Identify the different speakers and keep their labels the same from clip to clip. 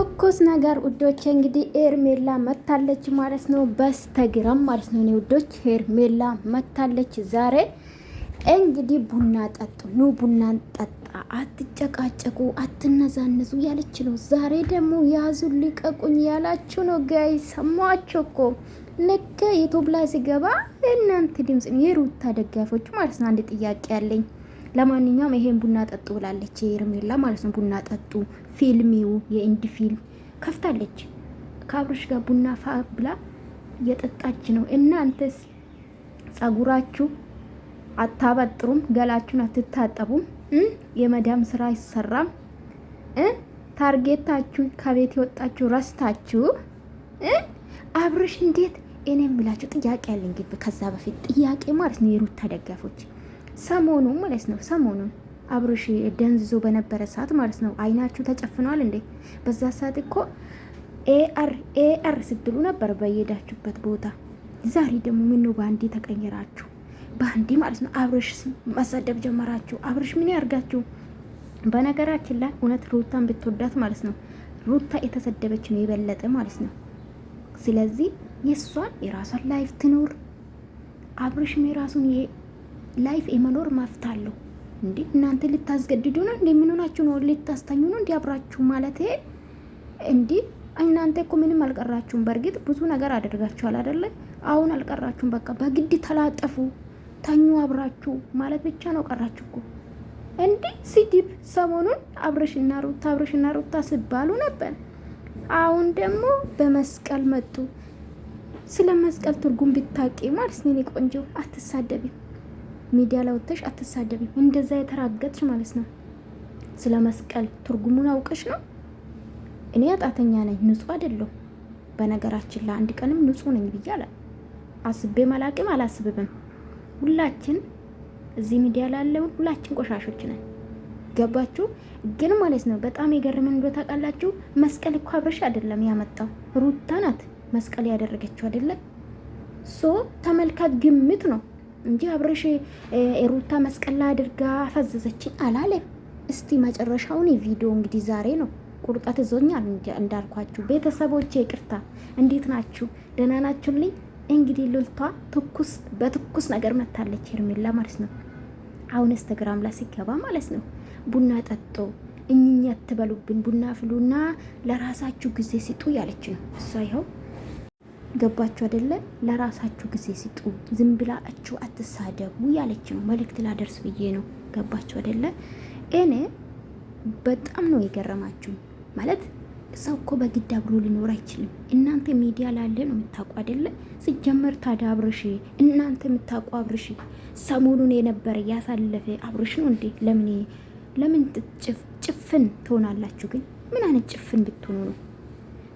Speaker 1: ትኩስ ነገር ውዶች እንግዲህ ሄርሜላ መታለች ማለት ነው። በስተግራም ማለት ነው። እኔ ውዶች ሄርሜላ መታለች ዛሬ። እንግዲህ ቡና ጠጡ፣ ኑ ቡና ጠጣ፣ አትጨቃጨቁ፣ አትነዛነዙ ያለች ነው። ዛሬ ደግሞ ያዙ ልቀቁኝ ያላችሁ ነው። ጋይ ሰማችሁ እኮ ልክ ዩቱብ ላይ ሲገባ እናንተ ድምጽ ነው የሩታ ደጋፊዎች ማለት ነው። አንድ ጥያቄ ያለኝ ለማንኛውም ይሄን ቡና ጠጡ ብላለች ሄርሜላ ማለት ነው። ቡና ጠጡ ፊልሚው የኢንዲ ፊልም ከፍታለች። ከአብርሽ ጋር ቡና ፋ ብላ እየጠጣች ነው። እናንተስ ጸጉራችሁ አታበጥሩም? ገላችሁን አትታጠቡም? የመዳም ስራ አይሰራም? ታርጌታችሁ ከቤት የወጣችሁ ረስታችሁ አብርሽ እንዴት እኔም ብላችሁ ጥያቄ ያለኝ ግብ ከዛ በፊት ጥያቄ ማለት ነው የሩታ ደጋፎች ሰሞኑ ማለት ነው ሰሞኑን አብርሽ ደንዝዞ በነበረ ሰዓት ማለት ነው አይናችሁ ተጨፍኗል እንዴ? በዛ ሰዓት እኮ ኤአር ስትሉ ነበር በየሄዳችሁበት ቦታ። ዛሬ ደግሞ ምን ነው ባንዲ ተቀየራችሁ? ባንዲ ማለት ነው አብርሽ መሰደብ ጀመራችሁ። አብርሽ ምን ያርጋችሁ? በነገራችን ላይ እውነት ሩታን ብትወዳት ማለት ነው ሩታ የተሰደበች ነው የበለጠ ማለት ነው። ስለዚህ የሷን የራሷን ላይፍ ትኖር፣ አብርሽም የራሱን ላይፍ የመኖር መብት አለው። እንዴ እናንተ ልታስገድዱ ነው እንዴ? ምን ሆናችሁ ነው? ልታስተኙ ነው እንዴ አብራችሁ ማለት እንዴ? እናንተ እኮ ምንም አልቀራችሁም። በእርግጥ ብዙ ነገር አደርጋችኋል አይደለ? አሁን አልቀራችሁም። በቃ በግድ ተላጠፉ፣ ተኙ አብራችሁ ማለት ብቻ ነው ቀራችሁ እኮ። እንዴ ሲዲብ ሰሞኑን አብርሽና ሩታ ሲባሉ ነበር። አሁን ደግሞ በመስቀል መጡ። ስለ መስቀል ትርጉም ብታቂ ማለት ነው ቆንጆ አትሳደቢም። ሚዲያ ላይ ወጥተሽ አትሳደቢም። እንደዛ የተራገጥሽ ማለት ነው። ስለ መስቀል ትርጉሙን አውቀሽ ነው። እኔ አጣተኛ ነኝ፣ ንጹህ አይደለሁም። በነገራችን ላይ አንድ ቀንም ንጹህ ነኝ ብዬ አስቤ ማላቅም አላስብም። ሁላችን እዚህ ሚዲያ ላለው ሁላችን ቆሻሾች ነን። ገባችሁ? ግን ማለት ነው በጣም የገረመን እንደው ታውቃላችሁ፣ መስቀል እኮ አብርሽ አይደለም ያመጣው ሩታ ናት መስቀል ያደረገችው አይደለ? ሶ ተመልካች ግምት ነው እንጂ አብርሽ ሩታ መስቀል ላይ አድርጋ ፈዘዘችኝ አላለም። እስቲ መጨረሻውን ቪዲዮ እንግዲህ ዛሬ ነው። ቁርጣት ይዞኛል እንዳልኳችሁ። ቤተሰቦቼ ይቅርታ፣ እንዴት ናችሁ? ደህና ናችሁልኝ? እንግዲህ ሉልቷ በትኩስ ነገር መታለች ሄርሜላ ማለት ነው። አሁን ኢንስታግራም ላይ ሲገባ ማለት ነው ቡና ጠጦ እኛ አትበሉብን፣ ቡና ፍሉና ለራሳችሁ ጊዜ ሲጡ ያለች ነው እሷ። ይኸው ገባችሁ አይደለ? ለራሳችሁ ጊዜ ሲጡ፣ ዝም ብላችሁ አትሳደቡ ያለች ነው። መልእክት ላደርስ ብዬ ነው። ገባችሁ አይደለ? እኔ በጣም ነው የገረማችሁ ማለት ሰው እኮ በግድ አብሮ ሊኖር አይችልም። እናንተ ሚዲያ ላለ ነው የምታውቁ አይደለ? ሲጀመር ታዲያ አብርሽ እናንተ የምታውቁ አብርሽ ሰሞኑን የነበረ ያሳለፈ አብርሽ ነው እንዴ? ለምን ጭፍን ትሆናላችሁ? ግን ምን አይነት ጭፍን ብትሆኑ ነው?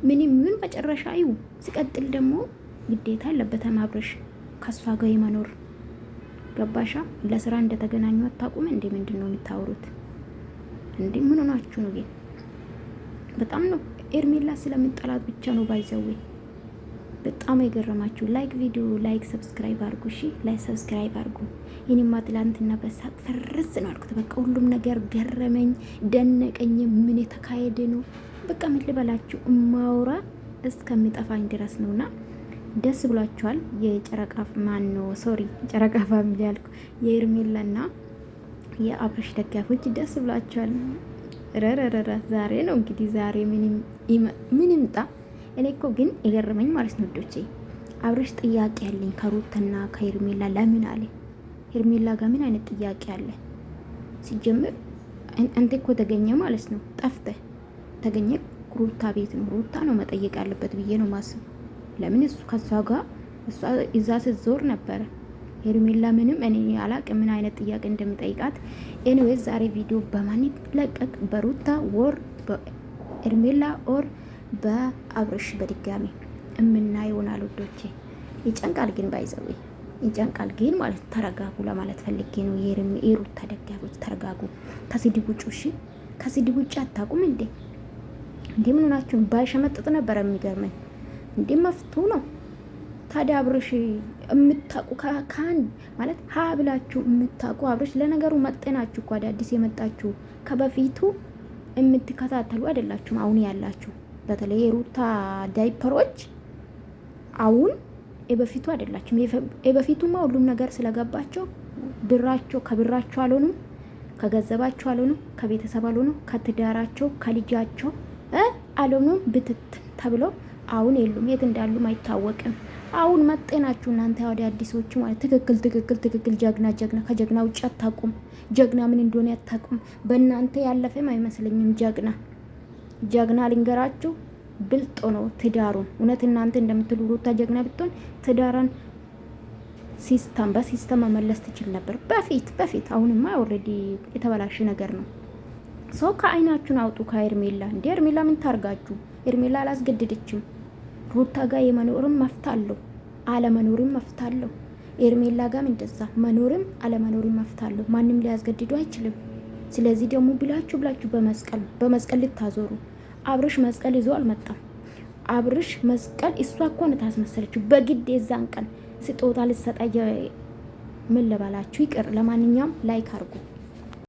Speaker 1: ምንም ይሁን መጨረሻ ይሁ። ሲቀጥል ደግሞ ግዴታ አለበትም አብርሽ ከሷ ጋር የመኖር ገባሻ? ለስራ እንደተገናኙ አታውቁም እንዴ? ምንድን ነው የምታወሩት እንዴ? ምን ሆናችሁ ነው ግን? በጣም ነው ሄርሜላ ስለምጠላት ብቻ ነው ባይዘዌ በጣም የገረማችሁ። ቪዲዮ ላይክ ሰብስክራይብ አድርጉ። እሺ ላይክ ሰብስክራይብ አድርጉ። እኔማ ትላንትና በሳቅ ፈርስ ነው አልኩት። በቃ ሁሉም ነገር ገረመኝ፣ ደነቀኝ። ምን የተካሄደ ነው? በቃ ምን ልበላችሁ ማውራ እስከሚጠፋኝ ድረስ ነውና ደስ ብሏችኋል። የጨረቃ ጨረቃ ፋሚሊ ያልኩ የሄርሜላና የአብርሽ ደጋፊዎች ደስ ብሏችኋል። ረረረረ ዛሬ ነው እንግዲህ ዛሬ ምን ይምጣ። እኔ እኮ ግን የገረመኝ ማለት ነው ዶቼ አብርሽ ጥያቄ ያለኝ ከሩትና ከሄርሜላ ለምን አለ? ሄርሜላ ጋር ምን አይነት ጥያቄ አለ? ሲጀምር አንተ እኮ ተገኘ ማለት ነው ጠፍተህ ተገኘ ሩታ ቤት ነው። ሩታ ነው መጠየቅ ያለበት ብዬ ነው ማስብ። ለምን እሱ ከሷ ጋር እሷ እዛ ስትዞር ነበረ። ሄርሜላ ምንም እኔ አላቅም ምን አይነት ጥያቄ እንደሚጠይቃት። ኤኒዌይስ ዛሬ ቪዲዮ በማን ይለቀቅ? በሩታ ወር በሄርሜላ ኦር በአብርሽ በድጋሚ እምናየው ይሆናል ውዶቼ። ይጨንቃል ግን ባይዘው ይጨንቃል ግን ማለት ተረጋጉ ለማለት ፈልጌ ነው። የሩታ ደጋፊዎች ተረጋጉ። ከስድብ ውጭ እሺ፣ ከስድብ ውጭ አታቁም እንዴ? ምን ሆናችሁ? ባይሸመጥጥ ነበር የሚገርመኝ እንዴ። መፍቱ ነው ታዲያ አብርሽ የምታቁ ካን ማለት ሀ ብላችሁ የምታቁ አብርሽ ለነገሩ መጤናችሁ እኮ አዲስ የመጣችሁ ከበፊቱ የምትከታተሉ አይደላችሁም። አሁን ያላችሁ በተለይ የሩታ ዳይፐሮች አሁን የበፊቱ አይደላችሁም። የበፊቱማ ሁሉም ነገር ስለገባቸው ከብራቸው አልሆኑም፣ ከገንዘባቸው አልሆኑም፣ ከቤተሰብ አልሆኑም፣ ከትዳራቸው ከልጃቸው አልሆኑም ብትትን ተብለው አሁን የሉም። የት እንዳሉም አይታወቅም። አሁን መጤናችሁ እናንተ ወደ አዲሶቹ ማለት ትክክል ጀግና ከጀግና ውጭ አታቁም። ጀግና ምን እንደሆነ አታቁም። በእናንተ ያለፈም አይመስለኝም። ጀግና ልንገራችሁ ብልጦ ነው ትዳሩን። እውነት እናንተ እንደምትሉ ሩታ ጀግና ብትሆን ትዳራን በሲስተም መመለስ ትችል ነበር በፊት። አሁንማ ኦልሬዲ የተበላሸ ነገር ነው። ሰው ከአይናችሁን አውጡ ከኤርሜላ። እንደ ኤርሜላ ምን ታርጋችሁ? ኤርሜላ አላስገደደችም። ሩታ ጋር የመኖርም መፍት አለው፣ አለመኖርም መፍት አለው። ኤርሜላ ጋም እንደዛ መኖርም አለመኖርም መፍት አለው። ማንም ሊያስገድዱ አይችልም። ስለዚህ ደግሞ ብላችሁ በመስቀል ልታዞሩ። አብርሽ መስቀል ይዞ አልመጣም። አብርሽ መስቀል እሷ እኮ ነው ታስመሰለችው በግድ የዛን ቀን ስጦታ ልትሰጣ ምን ልበላችሁ። ይቅር። ለማንኛውም ላይክ አድርጉ።